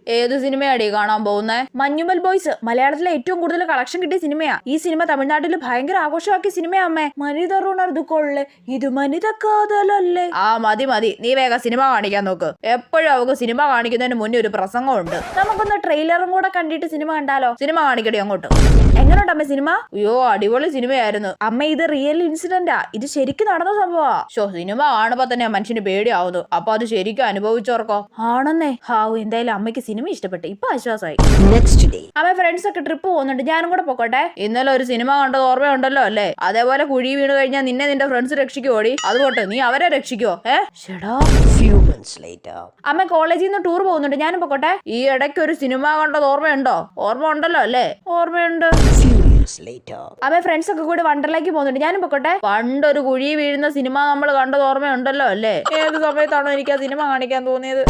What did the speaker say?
ഏത് സിനിമയാടി കാണാൻ പോകുന്നേ? മഞ്ഞുമൽ ബോയ്സ്. മലയാളത്തിലെ ഏറ്റവും കൂടുതൽ കളക്ഷൻ കിട്ടിയ സിനിമയാ. ഈ സിനിമ തമിഴ്നാട്ടിൽ ഭയങ്കര ആഘോഷമാക്കിയ സിനിമയാ അമ്മേ. മനിതറുണർന്നുകൊള്ളേ, ഇത് മനിത കാതലല്ലേ. ആ മതി മതി, നീ വേഗം സിനിമ കാണിക്കാൻ നോക്ക്. എപ്പോഴും അവക്ക് സിനിമ കാണിക്കുന്നതിന് മുന്നേ ഒരു പ്രസംഗമുണ്ട്. നമുക്കൊന്ന് ട്രെയിലറും കൂടെ കണ്ടിട്ട് സിനിമ കണ്ടാലോ? സിനിമ കാണിക്കടി അങ്ങോട്ട്. എങ്ങനെയുണ്ട് അമ്മ സിനിമ? അയ്യോ അടിപൊളി സിനിമയായിരുന്നു അമ്മ. ഇത് റിയൽ ഇൻസിഡന്റാ. ഇത് ശരിക്കും നടന്ന സംഭവമാ. സിനിമ കാണുമ്പോ തന്നെ മനുഷ്യന് പേടിയാവുന്നു. അപ്പൊ അത് ശരിക്കും അനുഭവിച്ചോർക്കോ? ആണെന്നേ. ഹാവു, എന്തായാലും അമ്മയ്ക്ക് സിനിമ ഇഷ്ടപ്പെട്ടു. ഇപ്പൊ ആശ്വാസമായി. നെക്സ്റ്റ് ഡേ അമ്മ ഫ്രണ്ട്സ് ഒക്കെ ട്രിപ്പ് പോകുന്നുണ്ട്. ഞാനും കൂടെ പൊക്കോട്ടെ. ഇന്നലെ ഒരു സിനിമ കണ്ടത് ഓർമ്മയുണ്ടല്ലോ അല്ലേ? അതേപോലെ കുഴി വീണ് കഴിഞ്ഞാൽ നിന്നെ നിന്റെ ഫ്രണ്ട്സ് രക്ഷിക്കുവോടി? അതുകൊണ്ട് നീ അവരെ രക്ഷിക്കോ? അമ്മ കോളേജിൽ നിന്ന് ടൂർ പോകുന്നുണ്ട്. ഞാനും പൊക്കോട്ടെ. ഈ ഇടയ്ക്ക് ഒരു സിനിമ കണ്ടത് ഓർമ്മയുണ്ടോ? ഓർമ്മ ഉണ്ടല്ലോ അല്ലേ? ഓർമ്മയുണ്ട്. അമ്മ ഫ്രണ്ട്സ് ഒക്കെ കൂടി വണ്ടറിലേക്ക് പോകുന്നുണ്ട്. ഞാനും പൊക്കോട്ടെ. പണ്ടൊരു കുഴി വീഴുന്ന സിനിമ നമ്മൾ കണ്ടത് ഓർമ്മയുണ്ടല്ലോ അല്ലേ? ഏത് സമയത്താണോ എനിക്ക് ആ സിനിമ കാണിക്കാൻ തോന്നിയത്?